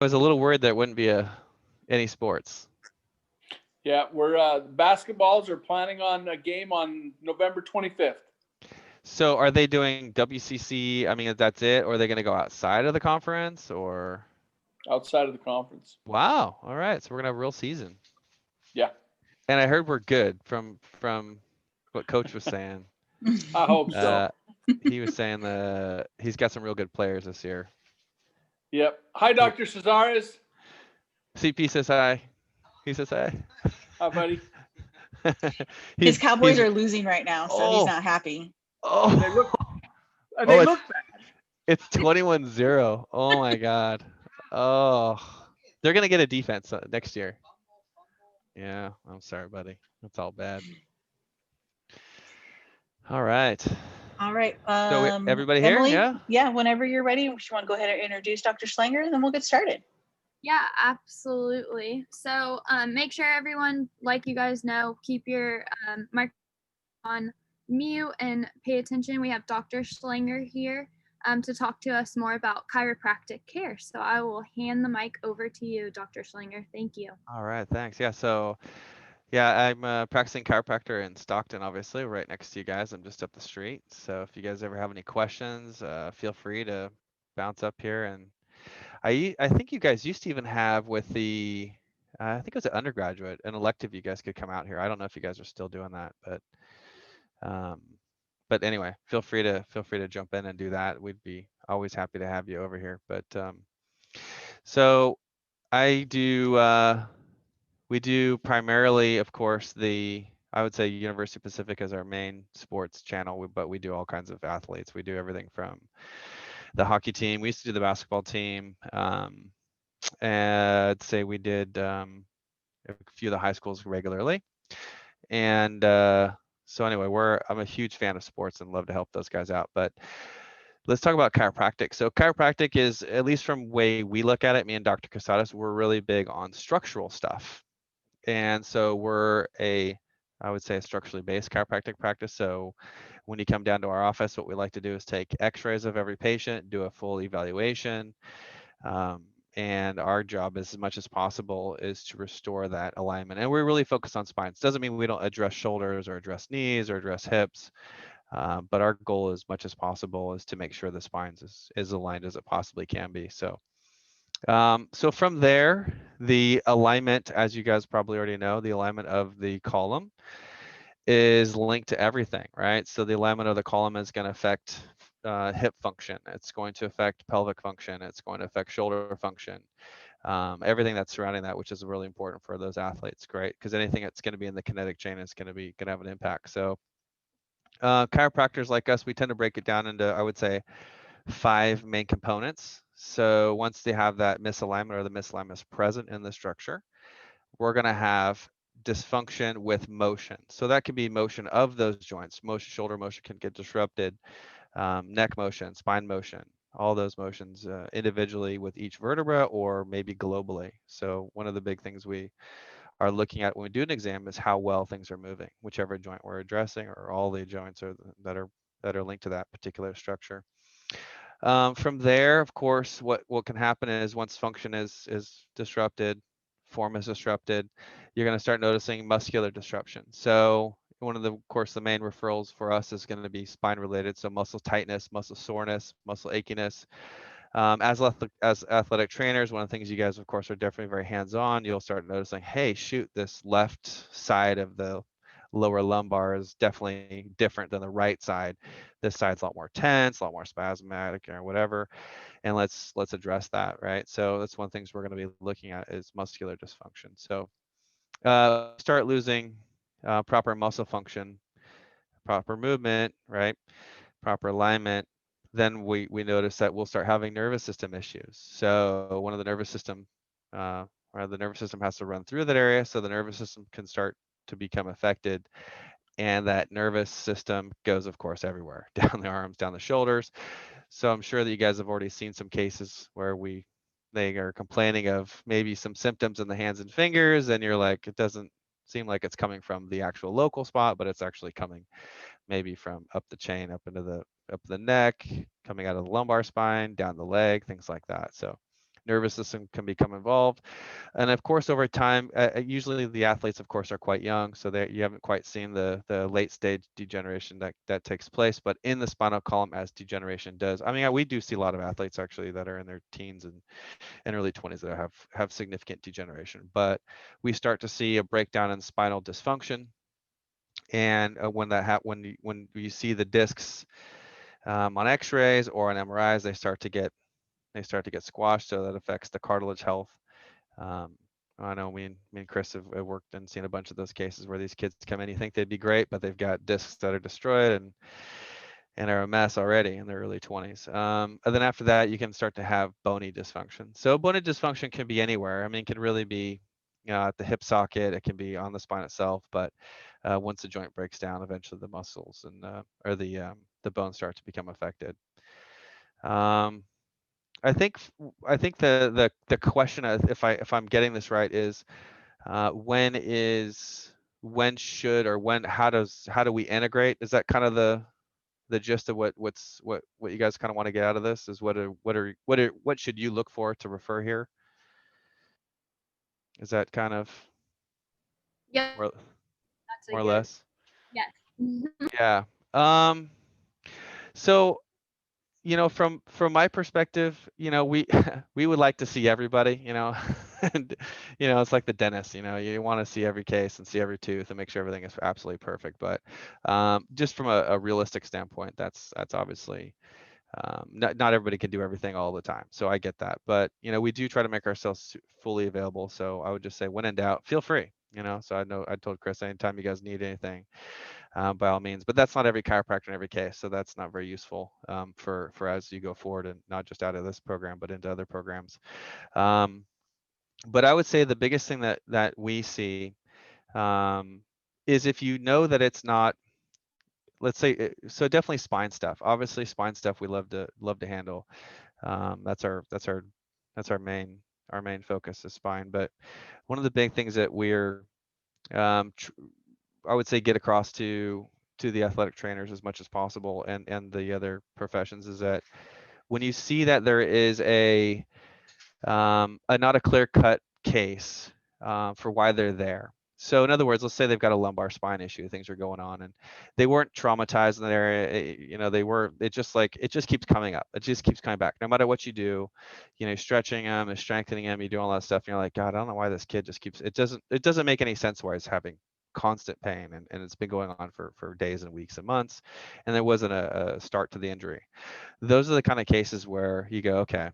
I was a little worried there wouldn't be any sports. Yeah, we're basketballs are planning on a game on November 25th. So are they doing WCC? I mean, that's it, or are they going to go outside of the conference, or? Outside of the conference. Wow. All right. So we're gonna have a real season. Yeah, And I heard we're good from what Coach was saying. I hope so. Uh, he was saying he's got some real good players this year. Yep. Hi, Dr. Cesares. CP says hi. He says hi. Hi, buddy. His Cowboys he's are losing right now, so he's oh not happy. And they look oh and oh they it's look bad. it's 21-0. Oh my God. Oh, they're gonna get a defense next year. Yeah, I'm sorry, buddy. That's all bad. All right. All right. So everybody here? Emily, Yeah. whenever you're ready, if you want to go ahead and introduce Dr. Schlenger, and then we'll get started. Yeah, absolutely. So make sure everyone, like you guys know, keep your microphone on mute and pay attention. We have Dr. Schlenger here to talk to us more about chiropractic care. So I will hand the mic over to you, Dr. Schlenger. Thank you. All right. Thanks. Yeah. So yeah, I'm a practicing chiropractor in Stockton, obviously, right next to you guys. I'm just up the street. So if you guys ever have any questions, feel free to bounce up here. And I think you guys used to even have with the, I think it was an undergraduate, an elective. You guys could come out here. I don't know if you guys are still doing that, um, but anyway, feel free to jump in and do that. We'd be always happy to have you over here. But so I do. We do primarily, of course, I would say University Pacific is our main sports channel, but we do all kinds of athletes. We do everything from the hockey team. We used to do the basketball team. And I'd say we did a few of the high schools regularly. And so anyway, I'm a huge fan of sports and love to help those guys out. But let's talk about chiropractic. So chiropractic is, at least from the way we look at it, me and Dr. Casadas, we're really big on structural stuff. And so I would say a structurally based chiropractic practice. So when you come down to our office, what we like to do is take x-rays of every patient, do a full evaluation. And our job, as much as possible, is to restore that alignment. And we're really focused on spines. Doesn't mean we don't address shoulders or address knees or address hips. But our goal, as much as possible, is to make sure the spines is as aligned as it possibly can be. So from there, the alignment, as you guys probably already know, the alignment of the column is linked to everything, right? So the alignment of the column is going to affect hip function. It's going to affect pelvic function. It's going to affect shoulder function. Everything that's surrounding that, which is really important for those athletes, great, because anything that's going to be in the kinetic chain is going to have an impact. So chiropractors like us, we tend to break it down into, I would say, 5 main components. So once they have that misalignment or the misalignment is present in the structure, we're going to have dysfunction with motion. So that could be motion of those joints. Motion, shoulder motion can get disrupted, neck motion, spine motion, all those motions individually with each vertebra or maybe globally. So one of the big things we are looking at when we do an exam is how well things are moving, whichever joint we're addressing or all the joints that are linked to that particular structure. From there, of course, what can happen is once function is disrupted, form is disrupted, you're going to start noticing muscular disruption. So one of the, of course, the main referrals for us is going to be spine related. So muscle tightness, muscle soreness, muscle achiness. As athletic trainers, one of the things you guys, of course, are definitely very hands-on. You'll start noticing, hey, shoot, this left side of the lower lumbar is definitely different than the right side. This side's a lot more tense, a lot more spasmodic, or whatever. And let's address that, right? So that's one of the things we're going to be looking at is muscular dysfunction. So start losing proper muscle function, proper movement, right? Proper alignment, then we notice that we'll start having nervous system issues. So one of the nervous system, or the nervous system has to run through that area, so the nervous system can start to become affected, and that nervous system goes, of course, everywhere, down the arms, down the shoulders. So I'm sure that you guys have already seen some cases where they are complaining of maybe some symptoms in the hands and fingers, and you're like, it doesn't seem like it's coming from the actual local spot, but it's actually coming maybe from up the chain, up the neck, coming out of the lumbar spine, down the leg, things like that. So nervous system can become involved. And of course, over time, usually the athletes, of course, are quite young, so you haven't quite seen the late stage degeneration that takes place. But in the spinal column, as degeneration does, I mean, we do see a lot of athletes actually that are in their teens and early 20s that have significant degeneration. But we start to see a breakdown in spinal dysfunction, and when you see the discs on X-rays or on MRIs, they start to get squashed, so that affects the cartilage health. Um, I know me and Chris have worked and seen a bunch of those cases where these kids come in, you think they'd be great, but they've got discs that are destroyed and are a mess already in their early 20s. And then after that, you can start to have bony dysfunction. So bony dysfunction can be anywhere. I mean, it can really be at the hip socket, it can be on the spine itself, but once the joint breaks down, eventually the muscles and or the bones start to become affected. Um, I think the question, if I'm getting this right, is when should or how do we integrate? Is that kind of the gist of what you guys kind of want to get out of this? Is what should you look for to refer here? Is that kind of Yeah, more, that's a more or good. less? Yes. Yeah. So from my perspective, we we would like to see everybody, and it's like the dentist, you want to see every case and see every tooth and make sure everything is absolutely perfect. But just from a realistic standpoint, that's obviously not everybody can do everything all the time. So I get that, but we do try to make ourselves fully available. So I would just say, when in doubt, feel free. So I told Chris, anytime you guys need anything, by all means. But that's not every chiropractor in every case, so that's not very useful for as you go forward, and not just out of this program, but into other programs. But I would say the biggest thing that we see is if you know that it's not, let's say, so definitely spine stuff. Obviously, spine stuff we love to handle. That's our main focus is spine. But one of the big things that we're I would say get across to the athletic trainers as much as possible, and the other professions, is that when you see that there is a not a clear cut case for why they're there. So in other words, let's say they've got a lumbar spine issue, things are going on, and they weren't traumatized in that area. It just keeps coming up. It just keeps coming back. No matter what you do, stretching them and strengthening them, you do all that stuff, and you're like, God, I don't know why this kid just keeps, it doesn't make any sense why he's having constant pain, and it's been going on for days and weeks and months, and there wasn't a start to the injury. Those are the kind of cases where you go, okay,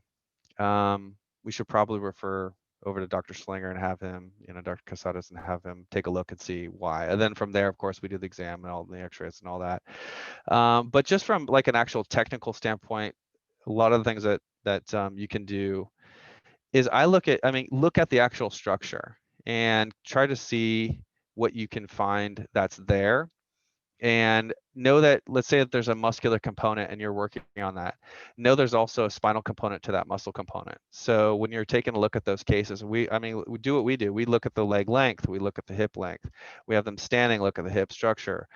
we should probably refer over to Dr. Schlenger and have him, Dr. Casadas, and have him take a look and see why. And then from there, of course, we do the exam and all the x-rays and all that. But just from like an actual technical standpoint, a lot of the things that you can do is look at the actual structure and try to see what you can find that's there, and know that, let's say that there's a muscular component and you're working on that, know there's also a spinal component to that muscle component. So when you're taking a look at those cases, we do what we do. We look at the leg length, we look at the hip length, we have them standing, look at the hip structure.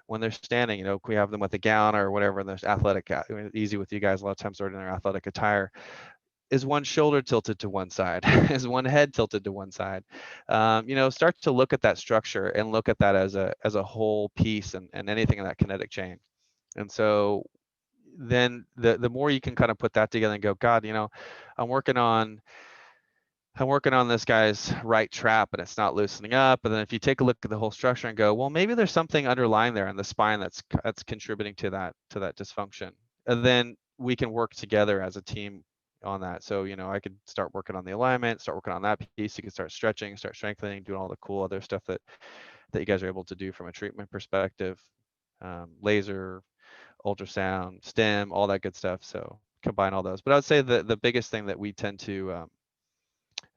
When they're standing, we have them with a gown or whatever, and there's athletic, easy with you guys, a lot of times they're in their athletic attire. Is one shoulder tilted to one side? Is one head tilted to one side? Start to look at that structure and look at that as a whole piece, and anything in that kinetic chain. And so then the more you can kind of put that together and go, God, I'm working on this guy's right trap and it's not loosening up. And then if you take a look at the whole structure and go, well, maybe there's something underlying there in the spine that's contributing to that dysfunction. And then we can work together as a team on that. So, I could start working on the alignment, start working on that piece. You can start stretching, start strengthening, doing all the cool other stuff that you guys are able to do from a treatment perspective, laser, ultrasound, stem, all that good stuff. So combine all those. But I would say the biggest thing that we tend to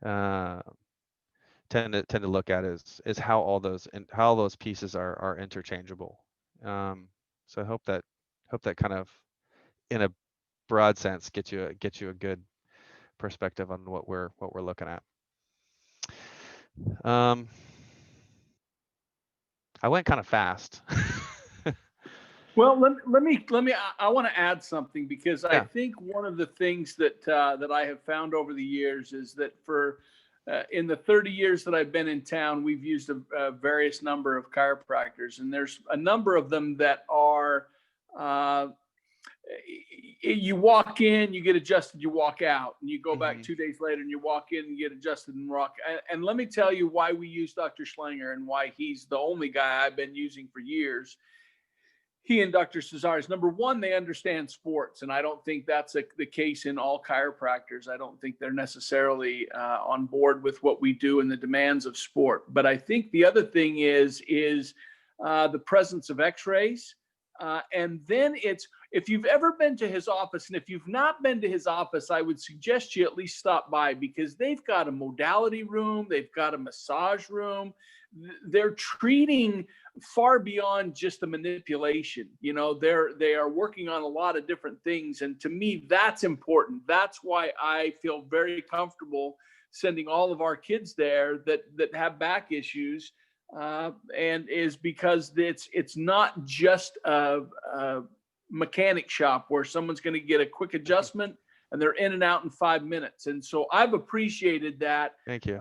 uh, look at is how all those pieces are interchangeable. So I hope that kind of, in a broad sense, get you a good perspective on what we're looking at. I went kind of fast. Well, let me. I want to add something because I Yeah. think one of the things that that I have found over the years is that for in the 30 years that I've been in town, we've used a various number of chiropractors, and there's a number of them that are. You walk in, you get adjusted, you walk out, and you go back 2 days later and you walk in and get adjusted and rock. And let me tell you why we use Dr. Schlenger and why he's the only guy I've been using for years. He and Dr. Cesares, number one, they understand sports. And I don't think that's the case in all chiropractors. I don't think they're necessarily on board with what we do and the demands of sport. But I think the other thing is the presence of x-rays. And then it's, if you've ever been to his office, and if you've not been to his office, I would suggest you at least stop by, because they've got a modality room, they've got a massage room. They're treating far beyond just the manipulation. You know, they are working on a lot of different things. And to me, that's important. That's why I feel very comfortable sending all of our kids there that have back issues. And is because it's not just a mechanic shop where someone's going to get a quick adjustment and they're in and out in 5 minutes. And so I've appreciated that. Thank you.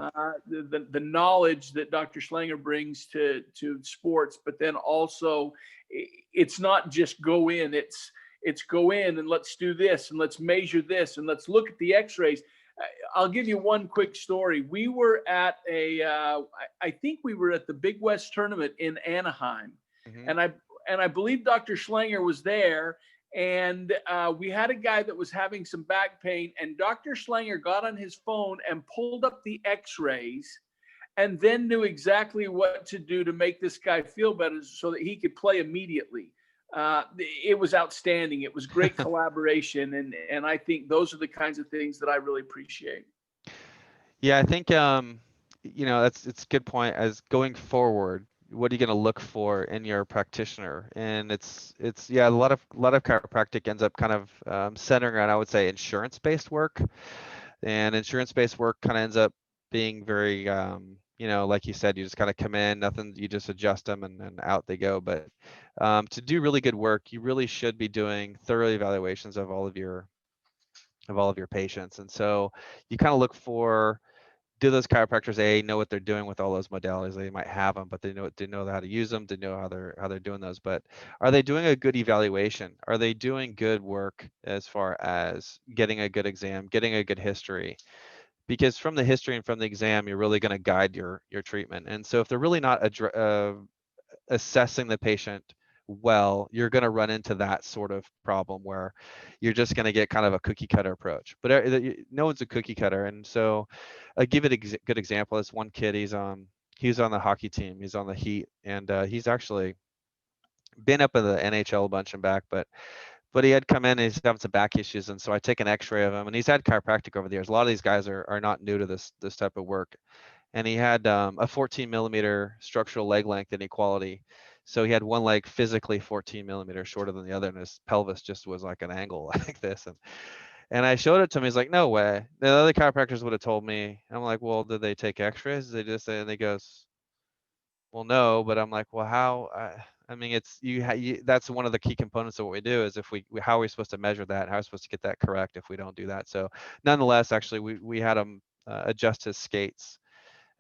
The knowledge that Dr. Schlenger brings to sports, but then also it's not just go in, it's go in and let's do this and let's measure this and let's look at the x-rays. I'll give you one quick story. We were at I think we were at the Big West tournament in Anaheim, and I believe Dr. Schlenger was there, and we had a guy that was having some back pain, and Dr. Schlenger got on his phone and pulled up the x-rays and then knew exactly what to do to make this guy feel better so that he could play immediately. It was outstanding. It was great collaboration. And I think those are the kinds of things that I really appreciate. Yeah, I think, you know, it's a good point. As going forward, what are you going to look for in your practitioner? And it's yeah, a lot of chiropractic ends up kind of centering on, I would say, insurance-based work. And insurance-based work kind of ends up being very, you know, like you said, you just kind of come in, nothing, you just adjust them and out they go. But to do really good work, you really should be doing thorough evaluations of all of your patients. And so you kind of look for, do those chiropractors know what they're doing with all those modalities? They might have them, but they know how to use them, they know how they're doing those. But are they doing a good evaluation? Are they doing good work as far as getting a good exam, getting a good history? Because from the history and from the exam, you're really going to guide your treatment. And so if they're really not assessing the patient well, you're going to run into that sort of problem where you're just going to get kind of a cookie cutter approach. But no one's a cookie cutter. And so I give it a good example. This one kid, he's on the hockey team, he's on the Heat, and he's actually been up in the NHL a bunch and back, but he had come in and he's having some back issues. And so I take an x-ray of him, and he's had chiropractic over the years. A lot of these guys are not new to this type of work. And he had a 14 millimeter structural leg length inequality. So he had one leg physically 14 millimeters shorter than the other, and his pelvis just was like an angle like this. And I showed it to him. He's like, no way. The other chiropractors would have told me. I'm like, well, did they take x-rays? They just say, and he goes, well, no. But I'm like, well, how? I mean, it's that's one of the key components of what we do is if how are we supposed to measure that? How are we supposed to get that correct if we don't do that? So nonetheless, actually, we had him adjust his skates.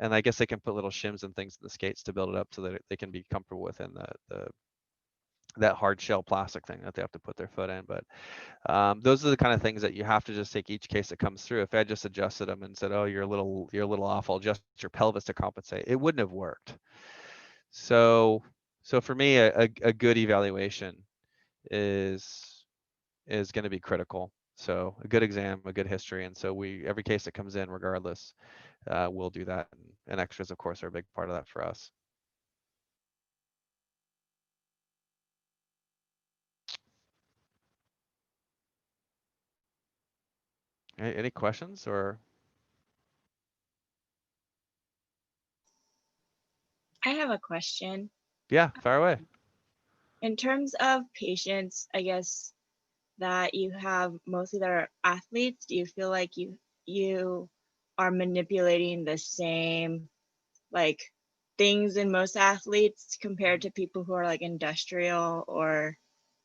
And I guess they can put little shims and things in the skates to build it up so that they can be comfortable within that hard shell plastic thing that they have to put their foot in. But those are the kind of things that you have to just take each case that comes through. If I just adjusted them and said, oh, you're a little off, I'll adjust your pelvis to compensate, it wouldn't have worked. So for me, a good evaluation is going to be critical. So a good exam, a good history. And so every case that comes in, regardless, we'll do that. And extras, of course, are a big part of that for us. Any questions or? I have a question. Yeah, fire away. In terms of patients, I guess, that you have mostly that are athletes, do you feel like you are manipulating the same like things in most athletes compared to people who are like industrial or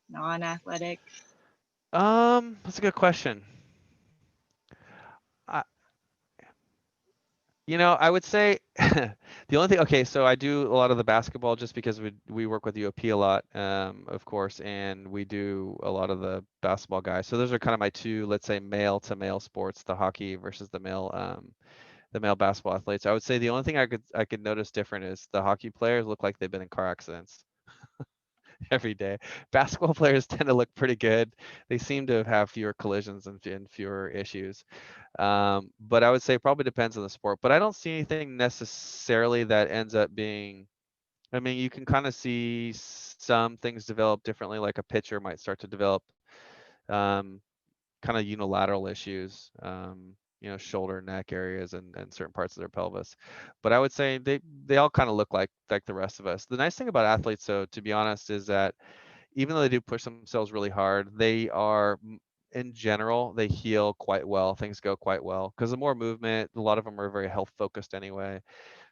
non-athletic? That's a good question. I, I would say the only thing, okay, so I do a lot of the basketball just because we work with UOP a lot, of course, and we do a lot of the basketball guys. So those are kind of my two, let's say, male to male sports, the hockey versus the male basketball athletes. I would say the only thing I could notice different is the hockey players look like they've been in car accidents every day. Basketball players tend to look pretty good. They seem to have fewer collisions and fewer issues. But I would say it probably depends on the sport. But I don't see anything necessarily that ends up being. I mean, you can kind of see some things develop differently, like a pitcher might start to develop kind of unilateral issues, shoulder, neck areas, and certain parts of their pelvis. But I would say they all kind of look like the rest of us. The nice thing about athletes, though, to be honest, is that even though they do push themselves really hard, they are in general they heal quite well. Things go quite well because the more movement, a lot of them are very health focused anyway.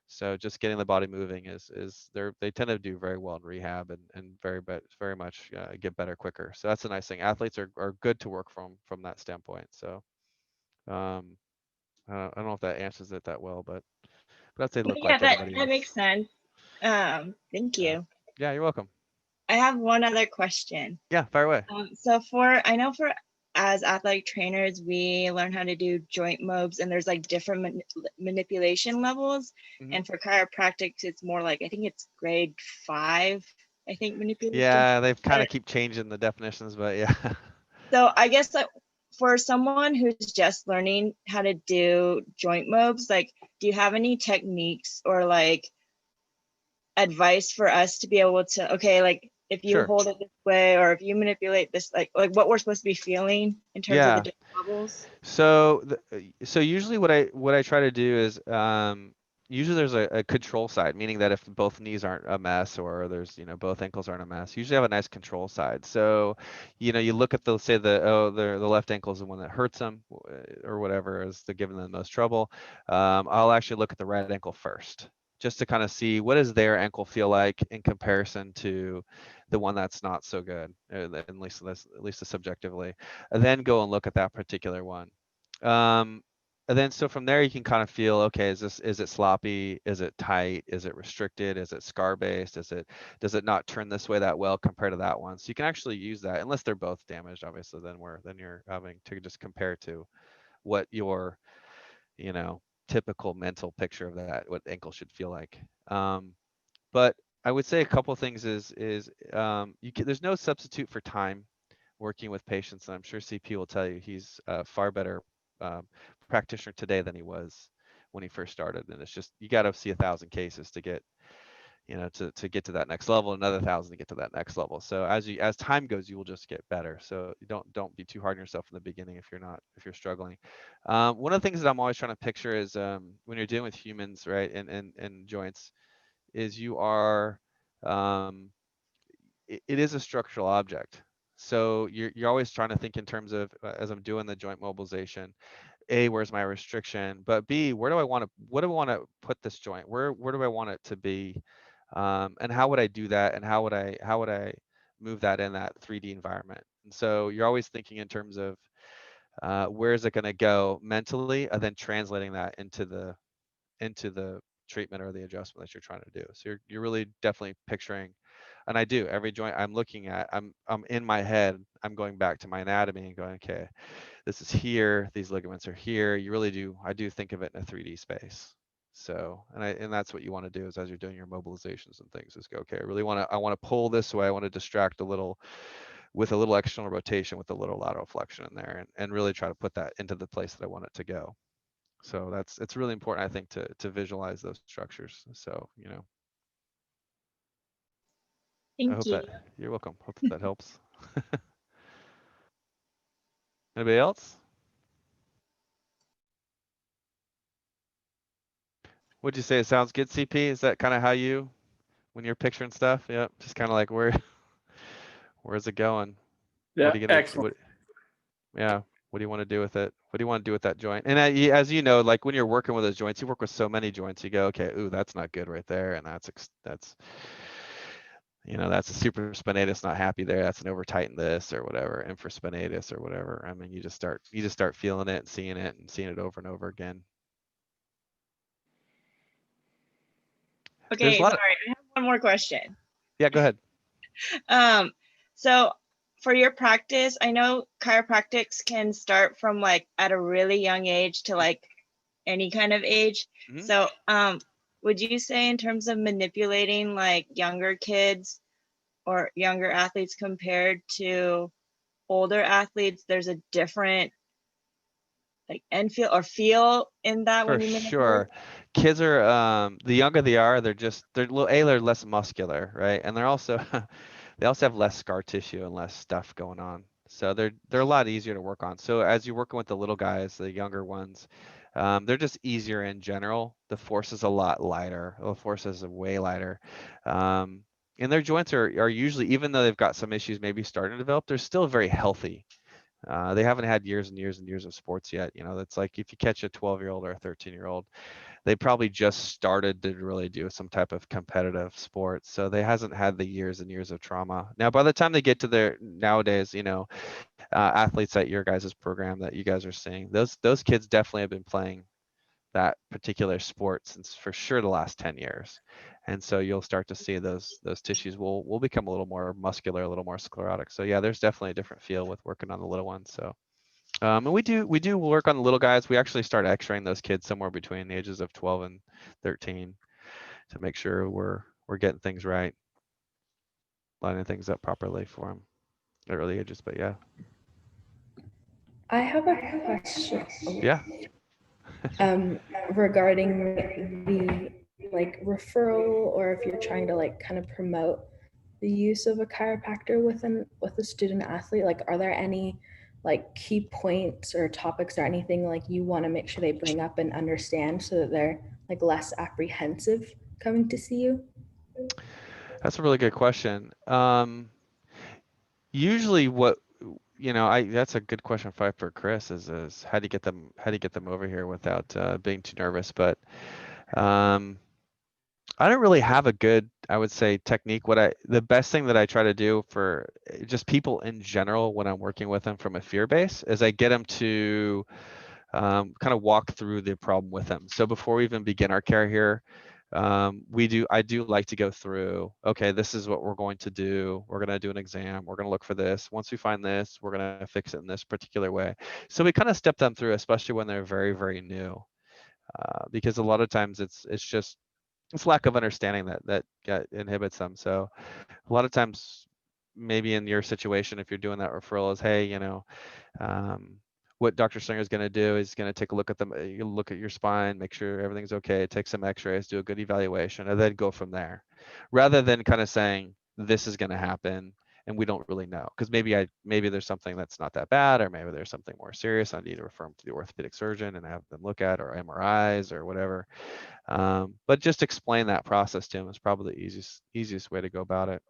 So just getting the body moving is they tend to do very well in rehab and very much get better quicker. So that's a nice thing. Athletes are good to work from that standpoint. So um, I don't know if that answers it that well, but I'd say look Yeah, like everybody that makes else. sense. Thank Yeah. you. Yeah, you're welcome. I have one other question. Yeah, fire away. So I know as athletic trainers, we learn how to do joint mobs, and there's like different manipulation levels. Mhm. And for chiropractics, it's more like, I think it's grade 5, I think, manipulation. Yeah, they've kind of keep changing the definitions, but yeah. So I guess that for someone who's just learning how to do joint mobs, like, do you have any techniques or like advice for us to be able to, okay, like if you Sure. hold it this way or if you manipulate this, like what we're supposed to be feeling in terms of the Yeah. different levels? So so usually what I try to do is usually there's a control side, meaning that if both knees aren't a mess or there's both ankles aren't a mess, usually have a nice control side. So you look at say the left ankle is the one that hurts them or whatever is the giving them the most trouble. I'll actually look at the right ankle first, just to kind of see what does their ankle feel like in comparison to the one that's not so good, at least subjectively, and then go and look at that particular one. Um, and then so from there you can kind of feel, okay, is it sloppy? Is it tight? Is it restricted? Is it scar based? Does it not turn this way that well compared to that one? So you can actually use that, unless they're both damaged, obviously, then you're having to just compare to what your, typical mental picture of that, what ankle should feel like. But I would say a couple things there's no substitute for time working with patients, and I'm sure CP will tell you he's a far better um, practitioner today than he was when he first started. And it's just you got to see 1,000 cases to get to get to that next level, another 1,000 to get to that next level. So as time goes, you will just get better. So you don't be too hard on yourself in the beginning if you're struggling. One of the things that I'm always trying to picture is when you're dealing with humans, right, and joints, is you are it is a structural object. So you're always trying to think in terms of as I'm doing the joint mobilization, A, where's my restriction? But B, what do I want to put this joint? Where do I want it to be? And how would I do that? And how would I move that in that 3D environment? And so you're always thinking in terms of where is it going to go mentally, and then translating that into the treatment or the adjustment that you're trying to do. So you're really definitely picturing, and I do every joint I'm looking at, I'm in my head, I'm going back to my anatomy and going, okay, this is here, these ligaments are here. I do think of it in a 3D space. So, and that's what you want to do is as you're doing your mobilizations and things is go, okay, I want to pull this way. I want to distract a little with a little external rotation with a little lateral flexion in there and really try to put that into the place that I want it to go. So it's really important, I think, to visualize those structures. So, I Thank hope you. that you're welcome. Hope that helps. Anybody else? Would you say it sounds good, CP? Is that kind of how when you're picturing stuff? Yep. Just kind of like where's it going? Yeah, What are you gonna excellent. yeah. What do you want to do with it? What do you want to do with that joint? And as you know, like when you're working with those joints, you work with so many joints. You go, okay, ooh, that's not good right there, and that's you know, that's a supraspinatus not happy there. That's an over tighten this or whatever, infraspinatus or whatever. I mean, you just start feeling it and seeing it over and over again. There's Okay, a lot sorry, of, I have one more question. yeah, go ahead. So for your practice, I know chiropractics can start from like at a really young age to like any kind of age. Mhm. So would you say in terms of manipulating like younger kids or younger athletes compared to older athletes, there's a different like end feel or feel in that For when you manipulate? sure. Kids are the younger they are, they're less muscular, right? And they're also they also have less scar tissue and less stuff going on. So they're a lot easier to work on. So as you're working with the little guys, the younger ones, they're just easier in general. The force is a lot lighter. The force is way lighter. Um, and their joints are usually, even though they've got some issues maybe starting to develop, they're still very healthy. They haven't had years and years and years of sports yet. You know, that's like if you catch a 12-year-old or a 13-year-old, they probably just started to really do some type of competitive sport. So they hasn't had the years and years of trauma. Now, by the time they get to their nowadays, you know, athletes at your guys' program that you guys are seeing, those kids definitely have been playing that particular sport since for sure the last 10 years. And so you'll start to see those tissues will become a little more muscular, a little more sclerotic. So yeah, there's definitely a different feel with working on the little ones. So and we do work on the little guys. We actually start x-raying those kids somewhere between the ages of 12 and 13 to make sure we're getting things right, lining things up properly for them at early ages. But yeah. I have a question. Yeah. Regarding the like referral, or if you're trying to like kind of promote the use of a chiropractor with a student athlete, like are there any like key points or topics or anything like you want to make sure they bring up and understand so that they're like less apprehensive coming to see you? That's a really good question. Usually what that's a good question for Chris is how do you get them over here without being too nervous. But um, I don't really have a good, I would say, technique. The best thing that I try to do for just people in general when I'm working with them from a fear base is I get them to kind of walk through the problem with them. So before we even begin our care here, I do like to go through, okay, this is what we're going to do. We're going to do an exam. We're going to look for this. Once we find this, we're going to fix it in this particular way. So we kind of step them through, especially when they're very, very new, because a lot of times it's lack of understanding that inhibits them. So a lot of times, maybe in your situation, if you're doing that referral, is hey, what Dr. Schlenger is going to do is going to take a look at look at your spine, make sure everything's okay, take some x-rays, do a good evaluation, and then go from there, rather than kind of saying this is going to happen and we don't really know, because maybe there's something that's not that bad, or maybe there's something more serious. I need to refer them to the orthopedic surgeon and have them look at, or MRIs or whatever. But just explain that process to them is probably the easiest way to go about it.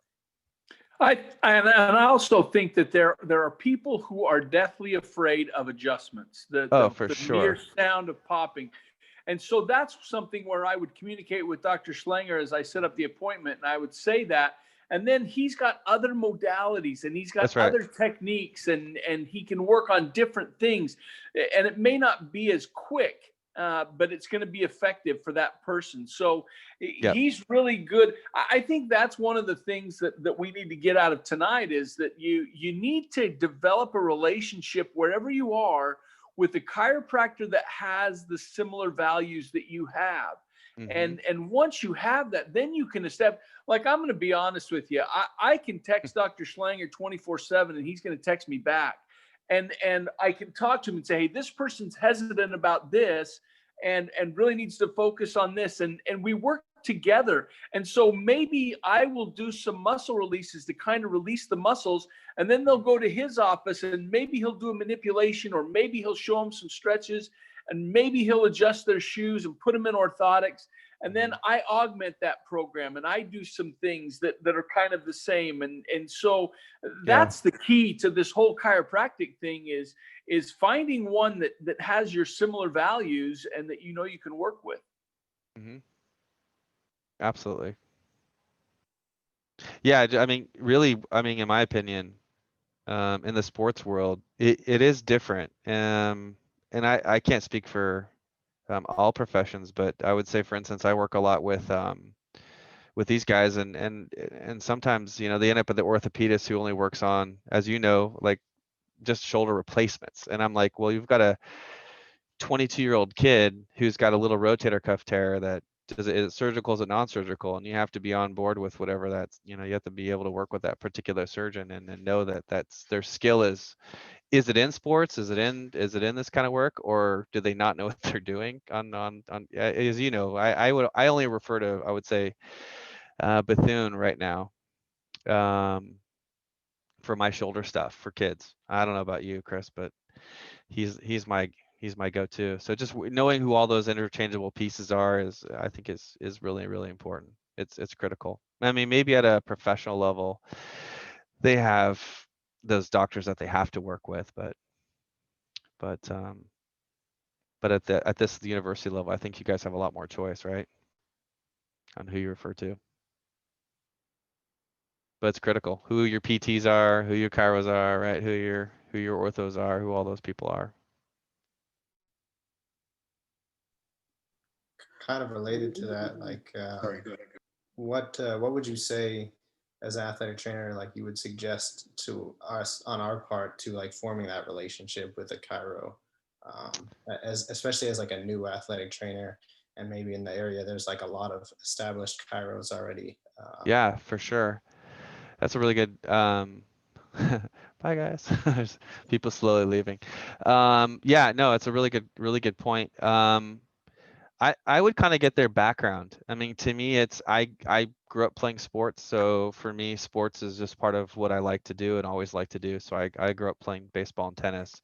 And I also think that there are people who are deathly afraid of adjustments. For The sure. mere sound of popping. And so that's something where I would communicate with Dr. Schlenger as I set up the appointment, and I would say that. And then he's got other modalities and he's got That's right. other techniques, and he can work on different things. And it may not be as quick, but it's going to be effective for that person. So Yep. he's really good. I think that's one of the things that we need to get out of tonight is that you need to develop a relationship wherever you are with a chiropractor that has the similar values that you have. Mm-hmm. And once you have that, then you can establish, like, I'm going to be honest with you. I can text Dr. Schlenger 24/7 and he's going to text me back. And I can talk to him and say, hey, this person's hesitant about this and really needs to focus on this. And we work together. And so maybe I will do some muscle releases to kind of release the muscles, and then they'll go to his office and maybe he'll do a manipulation, or maybe he'll show them some stretches, and maybe he'll adjust their shoes and put them in orthotics. And then I augment that program and I do some things that are kind of the same. And so that's the key to this whole chiropractic thing is finding one that has your similar values and that you can work with. Mm-hmm. Absolutely. Yeah, I mean, really, I mean, in my opinion, in the sports world, it is different. And I can't speak for all professions, but I would say, for instance, I work a lot with these guys, and sometimes, you know, they end up at the orthopedist who only works on, as you know, like just shoulder replacements. And I'm like, well, you've got a 22-year-old kid who's got a little rotator cuff tear that is it surgical, is it non-surgical, and you have to be on board with whatever that's, you know, you have to be able to work with that particular surgeon and know that that's their skill is it in sports, is it in this kind of work, or do they not know what they're doing on as you know, I only refer to, I would say, Bethune right now, um for my shoulder stuff for kids. I don't know about you, Chris, but he's my go-to. So just knowing who all those interchangeable pieces are is, I think, is really really important. It's critical. I mean, maybe at a professional level, they have those doctors that they have to work with, but um, but at this university level, I think you guys have a lot more choice, right, on who you refer to. But it's critical who your PTs are, who your chiros are, right? Who your orthos are, who all those people are. Kind of related to that, like, Sorry, go ahead. what would you say as an athletic trainer, like you would suggest to us on our part to like forming that relationship with a chiro, as especially as like a new athletic trainer, and maybe in the area there's like a lot of established chiros already. Yeah, for sure. That's a really good bye guys. There's people slowly leaving. Yeah, no, it's a really good point. I would kind of get their background. I mean, to me, I grew up playing sports, so for me, sports is just part of what I like to do and always like to do. So I grew up playing baseball and tennis,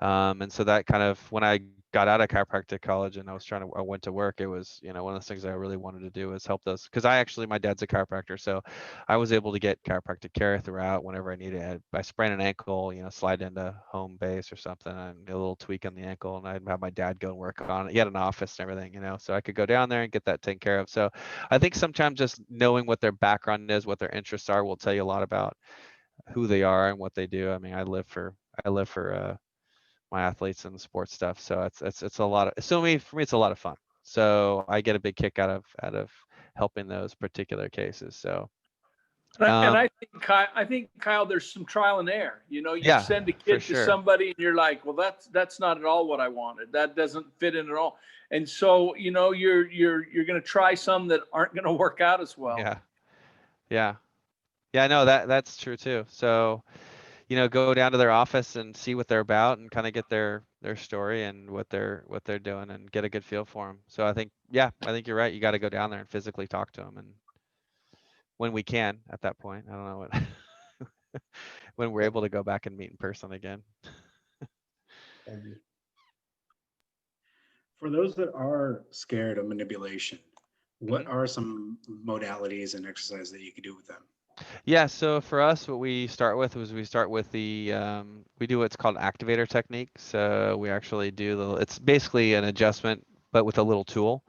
and so that kind of, when I got out of chiropractic college and I went to work, it was, you know, one of those things I really wanted to do was help those, because my dad's a chiropractor, so I was able to get chiropractic care throughout whenever I needed it. I sprained an ankle, you know, slide into home base or something, and a little tweak on the ankle, and I'd have my dad go and work on it. He had an office and everything, you know, so I could go down there and get that taken care of. So I think sometimes just knowing what their background is, what their interests are, will tell you a lot about who they are and what they do. I mean, I live for my athletes and sports stuff, so it's a lot of, for me it's a lot of fun. So I get a big kick out of helping those particular cases. So And um, I think Kyle, there's some trial and error. You know, you yeah, send a for kid to sure. somebody and you're like, well, that's not at all what I wanted. That doesn't fit in at all. And so, you know, you're going to try some that aren't going to work out as well. Yeah, yeah, yeah. No, that's true too. So, you know, go down to their office and see what they're about and kind of get their story and what they're doing and get a good feel for them. So I think, yeah, I think you're right. You got to go down there and physically talk to them, and when we can at that point. I don't know what when we're able to go back and meet in person again. Thank you. For those that are scared of manipulation, what Mhm. are some modalities and exercises that you could do with them? Yeah, so for us, what we start with we do what's called activator technique. So we actually do it's basically an adjustment, but with a little tool.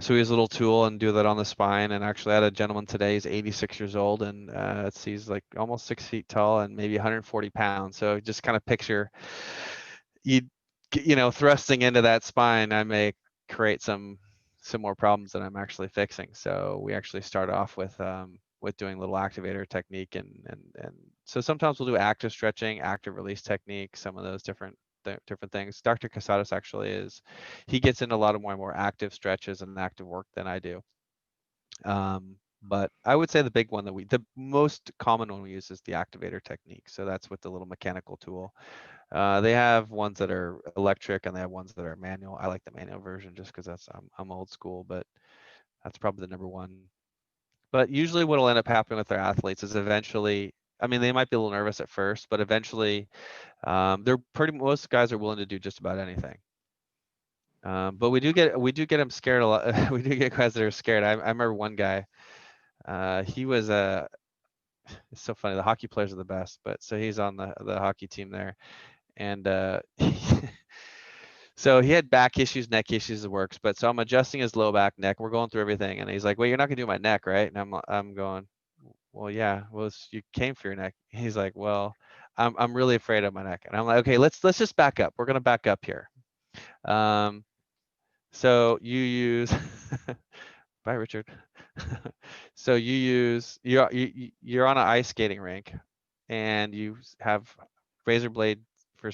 So we use a little tool and do that on the spine. And actually, I had a gentleman today, he's 86 years old, and he's like almost 6 feet tall and maybe 140 pounds. So just kind of picture you, thrusting into that spine. I may create some more problems that I'm actually fixing. So we actually start off with doing a little activator technique, and so sometimes we'll do active stretching, active release technique, some of those different things. Dr. Casados actually he gets into a lot of more active stretches and active work than I do. But I would say the most common one we use is the activator technique. So that's with the little mechanical tool. They have ones that are electric and they have ones that are manual. I like the manual version just because I'm old school, but that's probably the number one. But usually what'll end up happening with their athletes is eventually, I mean, they might be a little nervous at first, but eventually most guys are willing to do just about anything. But we do get them scared a lot. We do get guys that are scared. I remember one guy, he was it's so funny. The hockey players are the best, but so he's on the hockey team there. And so he had back issues, neck issues, the works. But so I'm adjusting his low back, neck. We're going through everything, and he's like, "Well, you're not gonna do my neck, right?" And I'm going, well, yeah, well, you came for your neck. He's like, well, I'm really afraid of my neck. And I'm like, okay, let's just back up. We're gonna back up here. Um, so you use, bye, Richard. So you're on an ice skating rink, and you have razor blade for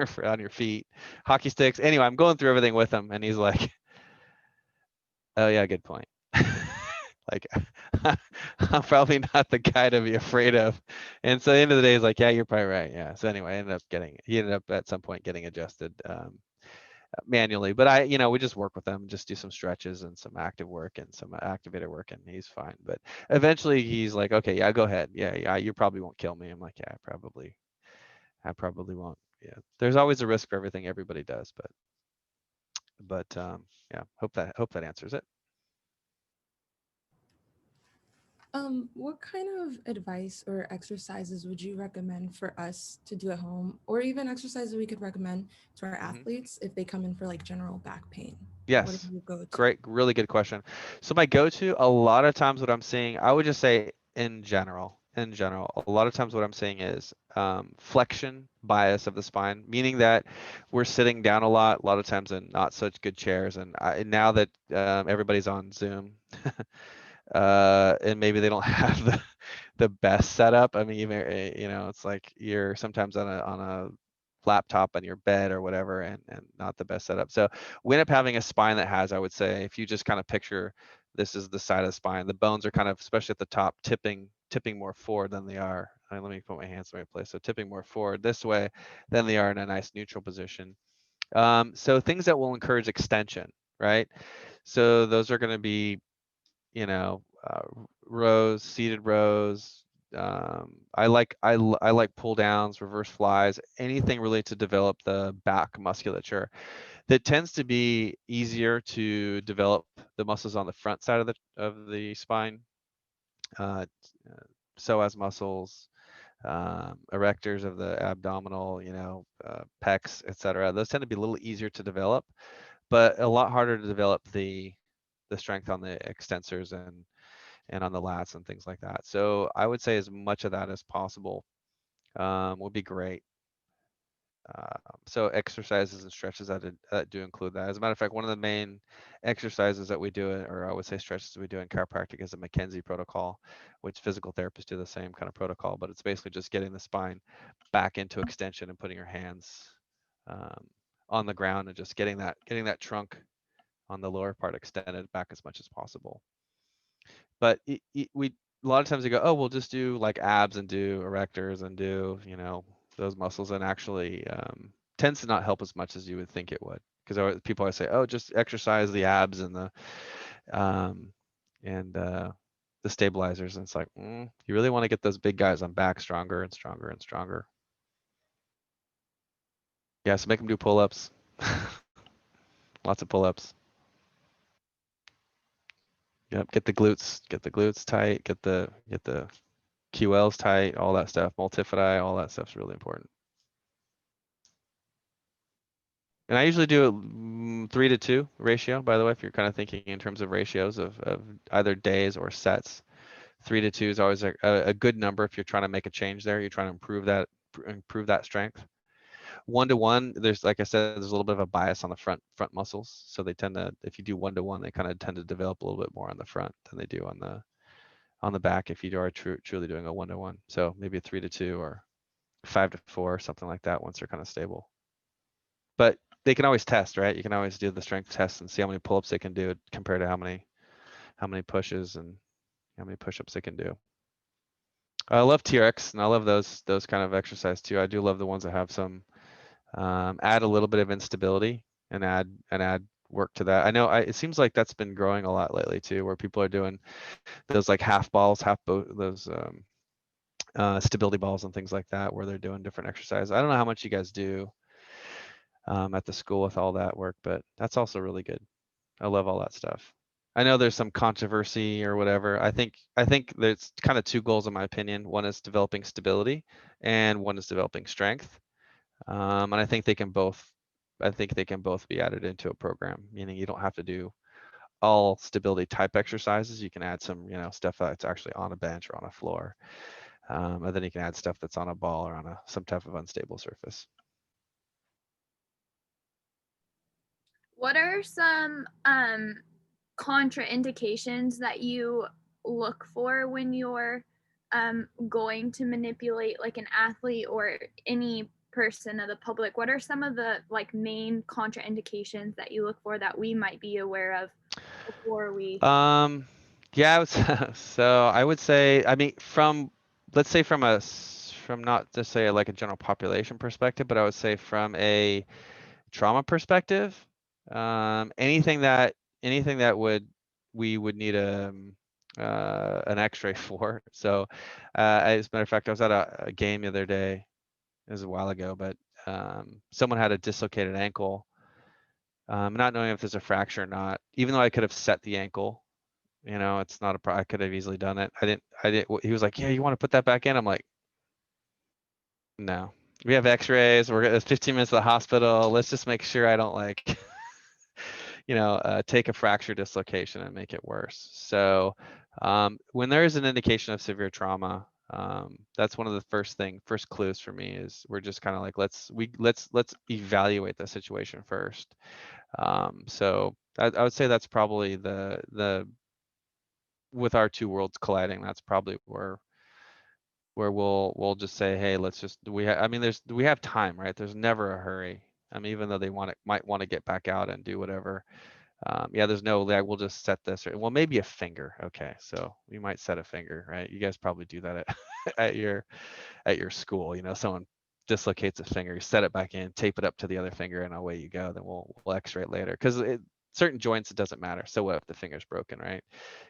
for on your feet, hockey sticks. Anyway, I'm going through everything with him, and he's like, oh yeah, good point. Like, I'm probably not the guy to be afraid of. And so at the end of the day, he's like, yeah, you're probably right. Yeah. So anyway, he ended up at some point getting adjusted manually. But we just work with him, just do some stretches and some active work and some activator work, and he's fine. But eventually he's like, okay, yeah, go ahead. Yeah, you probably won't kill me. I'm like, yeah, I probably won't. Yeah. There's always a risk for everything everybody does, but yeah, hope that answers it. What kind of advice or exercises would you recommend for us to do at home, or even exercises we could recommend to our athletes if they come in for like general back pain? What Yes. is your go-to? Great, really good question. So my go-to, a lot of times what I'm seeing, I would just say in general, a lot of times what I'm seeing is flexion bias of the spine, meaning that we're sitting down a lot of times in not such good chairs. And now that everybody's on Zoom, and maybe they don't have the best setup. I mean, even it's like you're sometimes on a laptop on your bed or whatever, and not the best setup. So we end up having a spine that has, I would say, if you just kind of picture this is the side of the spine, the bones are kind of, especially at the top, tipping more forward than they are. Let me put my hands in the right place. So tipping more forward this way than they are in a nice neutral position. So things that will encourage extension, right? So those are going to be, rows, seated rows. I like pull downs, reverse flies, anything really to develop the back musculature. That tends to be easier to develop the muscles on the front side of the spine. Uh, psoas muscles, erectors of the abdominal, pecs, etc. Those tend to be a little easier to develop, but a lot harder to develop the strength on the extensors and on the lats and things like that. So I would say as much of that as possible would be great. So exercises and stretches that do include that. As a matter of fact, one of the main exercises that we do, or I would say stretches we do in chiropractic, is a McKenzie protocol, which physical therapists do the same kind of protocol, but it's basically just getting the spine back into extension and putting your hands on the ground and just getting that trunk on the lower part extended back as much as possible. But we a lot of times we go, oh, we'll just do like abs and do erectors and do those muscles, and actually tends to not help as much as you would think it would, because people always say, oh, just exercise the abs and um, the stabilizers, and it's like, you really want to get those big guys on back stronger and stronger and stronger. Yeah, so make them do pull-ups. Lots of pull-ups. Yep, get the glutes tight, get the QLs tight, all that stuff, multifidi, all that stuff's really important. And I usually do a 3-to-2 ratio, by the way, if you're kind of thinking in terms of ratios of either days or sets. 3-to-2 is always a good number if you're trying to make a change there. You're trying to improve that strength. 1-to-1, there's, like I said, there's a little bit of a bias on the front muscles. So they tend to, if you do 1-to-1, they kind of tend to develop a little bit more on the front than they do on the back if you are truly doing a 1-to-1. So maybe a 3-to-2 or 5-to-4, something like that once they're kind of stable. But they can always test, right? You can always do the strength test and see how many pull-ups they can do compared to how many pushes and how many push-ups they can do. I love TRX and I love those kind of exercise too. I do love the ones that have some add a little bit of instability and add work to that. I know it seems like that's been growing a lot lately too, where people are doing those like half balls, those stability balls and things like that, where they're doing different exercises. I don't know how much you guys do at the school with all that work, but that's also really good. I love all that stuff. I know there's some controversy or whatever. I think there's kind of two goals in my opinion. One is developing stability, and one is developing strength. And I think they can both be added into a program. Meaning you don't have to do all stability type exercises. You can add some, you know, stuff that's actually on a bench or on a floor. And then you can add stuff that's on a ball or on some type of unstable surface. What are some contraindications that you look for when you're going to manipulate like an athlete or any person of the public? What are some of the like main contraindications that you look for that we might be aware of before we? Yeah, so I would say, I mean, let's say from not just say like a general population perspective, but I would say from a trauma perspective, anything that we would need an X-ray for. So, as a matter of fact, I was at a game the other day. It was a while ago, but someone had a dislocated ankle. Not knowing if there's a fracture or not, even though I could have set the ankle, you know, it's not I could have easily done it. I didn't. He was like, yeah, you want to put that back in? I'm like, no. We have X-rays. It's 15 minutes to the hospital. Let's just make sure I don't like, you know, take a fracture dislocation and make it worse. So when there is an indication of severe trauma, that's one of the first clues for me is we're just kind of like, let's evaluate the situation first. So I would say that's probably the with our two worlds colliding, that's probably where we'll just say, hey, let's just I mean, we have time, right? There's never a hurry. I mean, even though they might want to get back out and do whatever. Yeah, there's no like, we'll just set this, well, maybe a finger. Okay, so we might set a finger, right? You guys probably do that at your school. You know, someone dislocates a finger, you set it back in, tape it up to the other finger, and away you go. Then we'll X-ray it later, because certain joints it doesn't matter. So what if the finger's broken, right?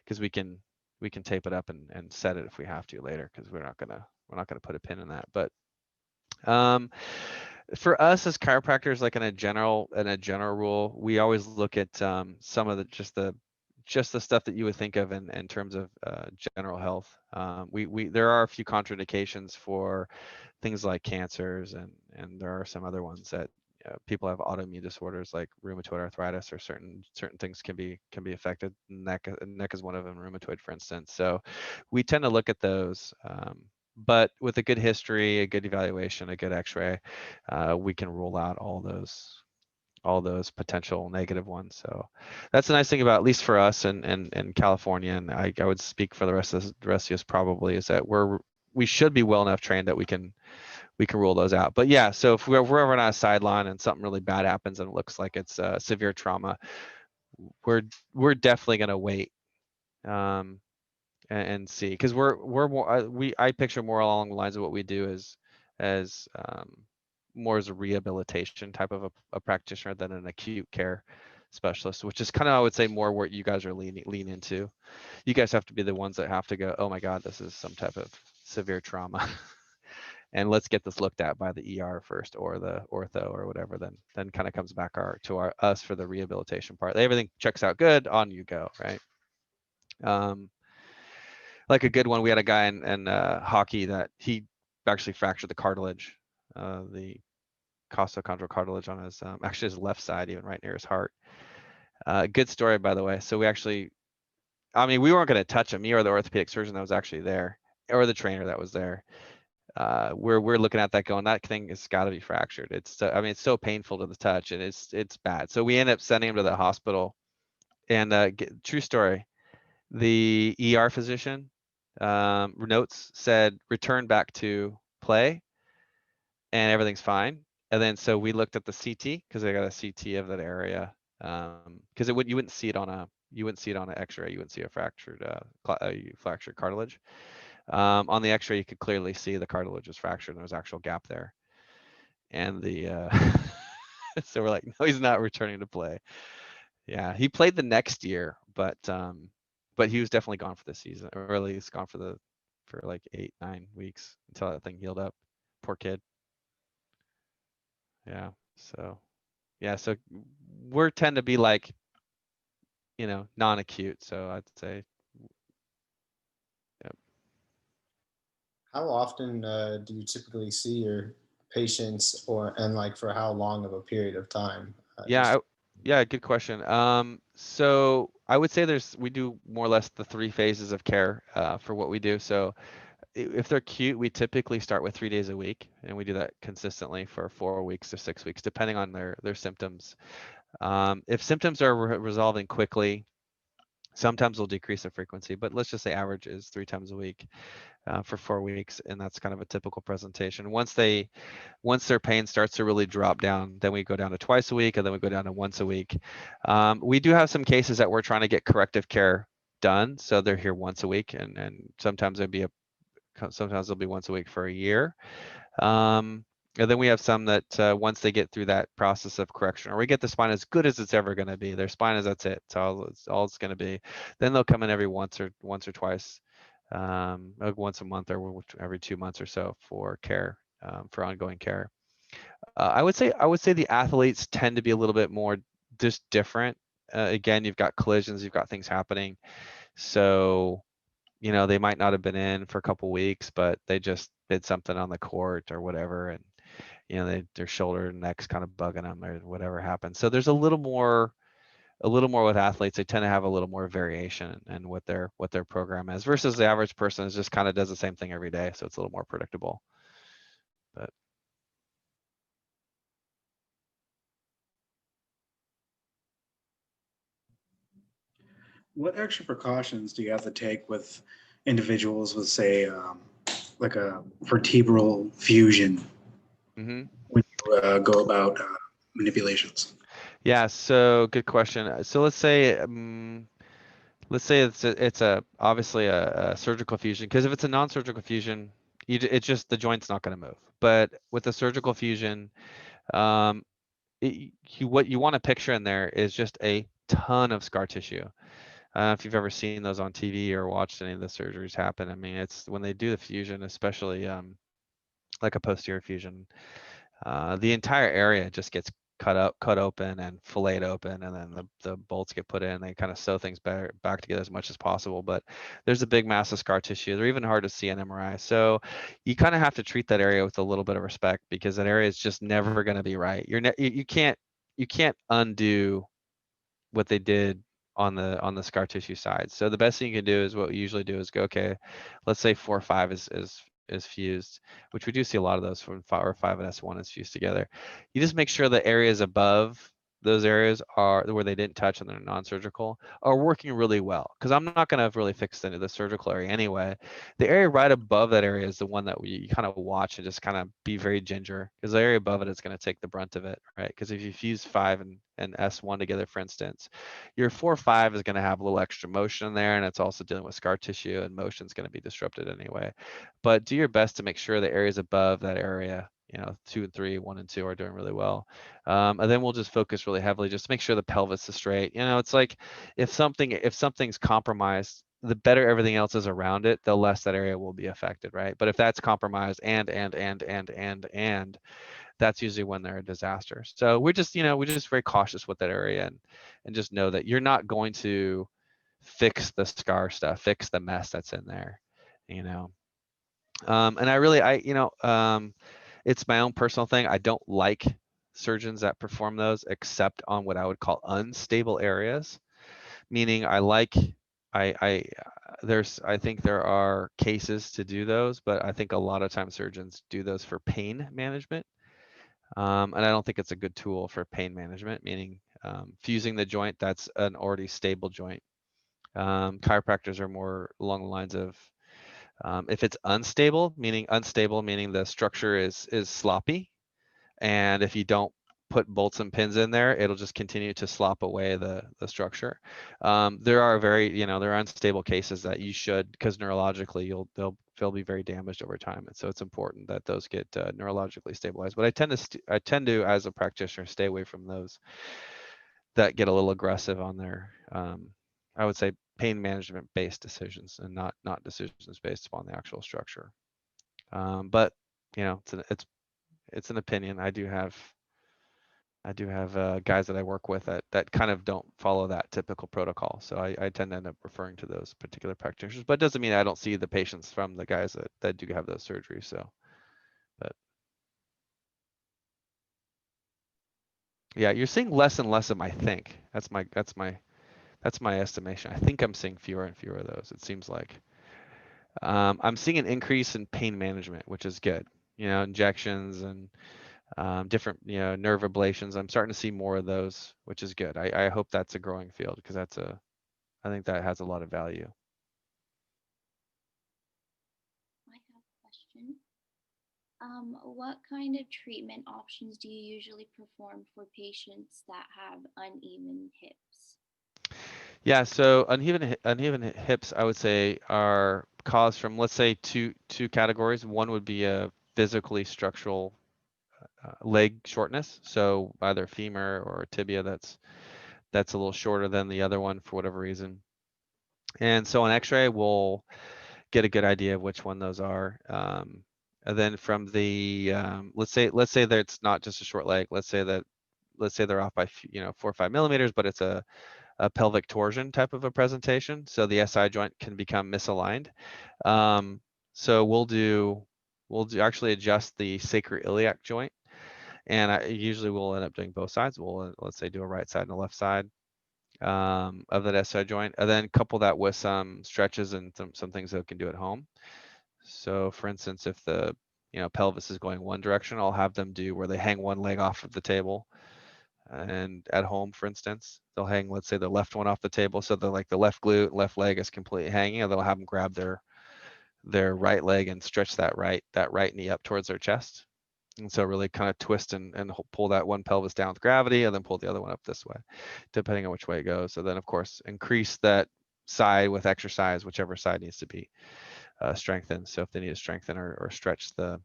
Because we can tape it up and set it if we have to later, because we're not gonna put a pin in that. But for us as chiropractors, like in a general rule, we always look at some of just the stuff that you would think of in terms of general health. There are a few contraindications for things like cancers, and there are some other ones that people have autoimmune disorders like rheumatoid arthritis, or certain things can be affected. Neck is one of them, rheumatoid, for instance. So we tend to look at those. But with a good history, a good evaluation, a good X-ray, we can rule out all those potential negative ones. So that's the nice thing about, at least for us in California, and I would speak for the rest of us probably, is that we should be well enough trained that we can rule those out. But yeah, so if we're ever on a sideline and something really bad happens and it looks like it's severe trauma, we're definitely going to wait. And see, because we're more I picture more along the lines of what we do as more as a rehabilitation type of a practitioner than an acute care specialist, which is kind of, I would say, more what you guys are lean into. You guys have to be the ones that have to go, oh my God, this is some type of severe trauma. And let's get this looked at by the ER first, or the ortho, or whatever. Then kind of comes back to us for the rehabilitation part. Everything checks out good, on you go, right? Like a good one, we had a guy in hockey that he actually fractured the cartilage, the costochondral cartilage on his actually his left side, even right near his heart. Good story, by the way. So we we weren't going to touch him, me or the orthopedic surgeon that was actually there, or the trainer that was there. We're looking at that going, that thing has got to be fractured. It's it's so painful to the touch, and it's bad. So we ended up sending him to the hospital. And true story, the ER physician notes said return back to play, and everything's fine. And then so we looked at the CT, because they got a CT of that area, because you wouldn't see it on an X-ray. You wouldn't see a fractured cartilage. On the X-ray, you could clearly see the cartilage was fractured, and there was actual gap there. And so we're like, no, he's not returning to play. Yeah, he played the next year, but he was definitely gone for the season, or at least gone for like 8-9 weeks until that thing healed up. Poor kid. Yeah. So we tend to be like, non-acute. So I'd say, yep. How often do you typically see your patients, and like for how long of a period of time? Yeah, Yeah, good question. So I would say we do more or less the 3 phases of care for what we do. So if they're cute, we typically start with 3 days a week, and we do that consistently for 4 weeks to 6 weeks, depending on their symptoms. If symptoms are resolving quickly, sometimes we'll decrease the frequency, but let's just say average is 3 times a week for 4 weeks, and that's kind of a typical presentation. Once their pain starts to really drop down, then we go down to twice a week, and then we go down to once a week. We do have some cases that we're trying to get corrective care done, so they're here once a week, and sometimes they'll be once a week for a year. And then we have some that once they get through that process of correction, or we get the spine as good as it's ever going to be, their spine is that's it. It's all it's going to be. Then they'll come in every once or twice, like once a month or every 2 months or so for care, for ongoing care. I would say the athletes tend to be a little bit more just different. Again, you've got collisions, you've got things happening, so they might not have been in for a couple weeks, but they just did something on the court or whatever, and their shoulder and neck's kind of bugging them or whatever happened. So there's a little more with athletes. They tend to have a little more variation in what their program is versus the average person is just kind of does the same thing every day. So it's a little more predictable. But What extra precautions do you have to take with individuals with, say, like a vertebral fusion mm-hmm. when you go about manipulations? Yeah, so good question. So let's say it's obviously a surgical fusion, because if it's a non-surgical fusion, it's just the joint's not going to move. But with a surgical fusion, um, what you want to picture in there is just a ton of scar tissue. I don't know if you've ever seen those on TV or watched any of the surgeries happen. I mean, it's when they do the fusion, especially like a posterior fusion, the entire area just gets cut open and filleted open, and then the bolts get put in. They kind of sew things back together as much as possible, but there's a big mass of scar tissue. They're even hard to see on MRI. So you kind of have to treat that area with a little bit of respect, because that area is just never going to be right. You can't undo what they did on the scar tissue side. So the best thing you can do is what we usually do is go, okay, let's say 4 or 5 is fused, which we do see a lot of those from 4 or 5 and S1 is fused together. You just make sure the areas above those areas are where they didn't touch and they're non-surgical are working really well, because I'm not going to really fix the surgical area anyway. The area right above that area is the one that you kind of watch and just kind of be very ginger, because the area above it is going to take the brunt of it, right? Because if you fuse 5 and S1 together, for instance, your 4-5 is going to have a little extra motion in there, and it's also dealing with scar tissue, and motion is going to be disrupted anyway. But do your best to make sure the areas above that area, 2 and 3, 1 and 2 are doing really well. And then we'll just focus really heavily just to make sure the pelvis is straight. It's like if something's compromised, the better everything else is around it, the less that area will be affected, right? But if that's compromised and that's usually when they're a disaster. So we're just very cautious with that area, and just know that you're not going to fix the scar stuff, fix the mess that's in there, and it's my own personal thing. I don't like surgeons that perform those except on what I would call unstable areas, meaning I think there are cases to do those, but I think a lot of times surgeons do those for pain management. And I don't think it's a good tool for pain management, meaning fusing the joint that's an already stable joint. Chiropractors are more along the lines of if it's unstable, meaning the structure is sloppy, and if you don't put bolts and pins in there, it'll just continue to slop away the structure. There are there are unstable cases that you should, because neurologically they'll be very damaged over time, and so it's important that those get neurologically stabilized. But I tend to as a practitioner stay away from those that get a little aggressive on their I would say pain management based decisions, and not decisions based upon the actual structure. But it's an opinion. I do have guys that I work with that kind of don't follow that typical protocol. So I tend to end up referring to those particular practitioners, but it doesn't mean I don't see the patients from the guys that do have those surgeries. So, but Yeah, you're seeing less and less of them, I think. That's my estimation. I think I'm seeing fewer and fewer of those. It seems like I'm seeing an increase in pain management, which is good. You know, injections and different, you know, nerve ablations. I'm starting to see more of those, which is good. I hope that's a growing field because I think that has a lot of value. I have a question. What kind of treatment options do you usually perform for patients that have uneven hips? Yeah, so uneven hips, I would say, are caused from, let's say, two categories. One would be a physically structural leg shortness, so either femur or tibia that's a little shorter than the other one for whatever reason. And so on X-ray, we'll get a good idea of which one those are. And then from the let's say that it's not just a short leg. Let's say they're off by 4 or 5 millimeters, but it's a pelvic torsion type of a presentation. So the SI joint can become misaligned. So we'll actually adjust the sacroiliac joint, and usually we'll end up doing both sides. We'll let's say do a right side and a left side of that SI joint, and then couple that with some stretches and some things that we can do at home. So for instance, if the pelvis is going one direction, I'll have them do where they hang one leg off of the table. And at home, for instance, they'll hang, let's say, the left one off the table, so the left glute, left leg is completely hanging, or they'll have them grab their right leg and stretch that right knee up towards their chest. And so really kind of twist and pull that one pelvis down with gravity, and then pull the other one up this way, depending on which way it goes. So then, of course, increase that side with exercise, whichever side needs to be strengthened. So if they need to strengthen or stretch the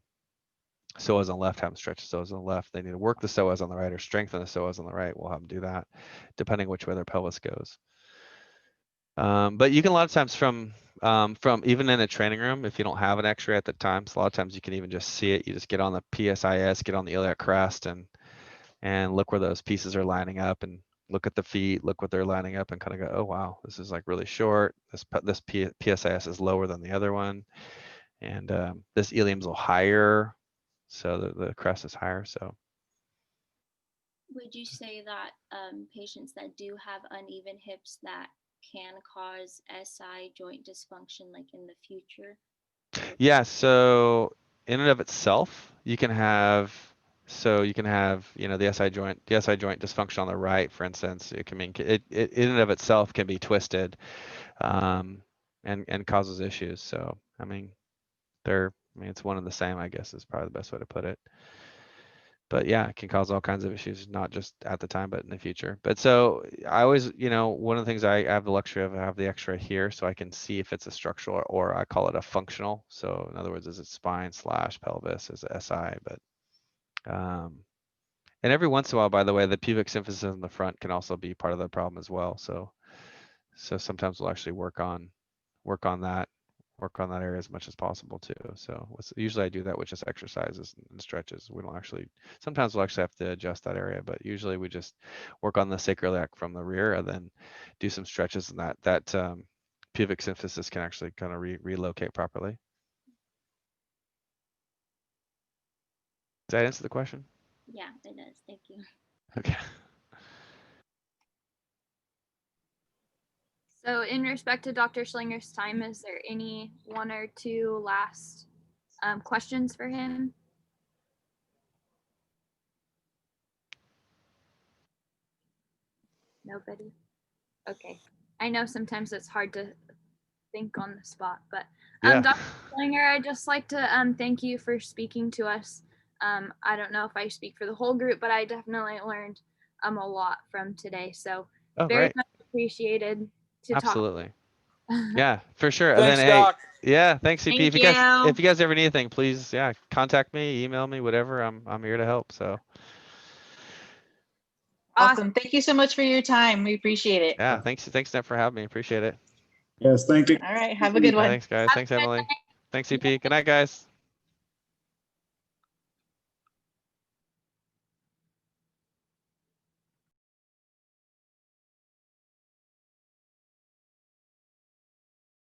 psoas on the left, have them stretch the psoas on the left. They need to work the psoas on the right or strengthen the psoas on the right, we'll have them do that, depending which way their pelvis goes. But you can a lot of times from even in a training room, if you don't have an X-ray at the time, so a lot of times you can even just see it. You just get on the PSIS, get on the iliac crest, and look where those pieces are lining up, and look at the feet, look what they're lining up, and kind of go, oh wow, this is like really short. This PSIS is lower than the other one, and this ilium's a little higher, so the crest is higher. So Would you say that patients that do have uneven hips that can cause SI joint dysfunction like in the future? yeah, so in and of itself, you can have the SI joint dysfunction on the right, for instance. It can mean it in and of itself can be twisted, and causes issues. So I mean, it's one and the same, I guess, is probably the best way to put it. But yeah, it can cause all kinds of issues, not just at the time, but in the future. But so I always, one of the things I have the luxury of, I have the X-ray here, so I can see if it's a structural, or I call it a functional. So in other words, is it spine / pelvis, is it SI? But and every once in a while, by the way, the pubic symphysis in the front can also be part of the problem as well. So sometimes we'll actually work on that area as much as possible too. So usually I do that with just exercises and stretches. We don't actually, sometimes we'll actually have to adjust that area, but usually we just work on the sacroiliac from the rear and then do some stretches, and that pubic symphysis can actually kind of relocate properly. Does that answer the question? Yeah, it does. Thank you. Okay. So in respect to Dr. Schlenger's time, is there any one or two last questions for him? Nobody? Okay. I know sometimes it's hard to think on the spot, but Yeah. Dr. Schlenger, I'd just like to thank you for speaking to us. I don't know if I speak for the whole group, but I definitely learned a lot from today. So very much appreciated to Absolutely. talk. Yeah, for sure. Thanks, And then, Doc. yeah, thanks, CP. Thank If you. you guys ever need anything, please, contact me, email me, whatever. I'm here to help. So Awesome. Thank you so much for your time. We appreciate it. yeah, thanks, Nat, for having me. Appreciate it. Yes, thank you. All right. Have a good one. Thanks, guys. Thanks, Emily. Thanks, CP. Good night, guys.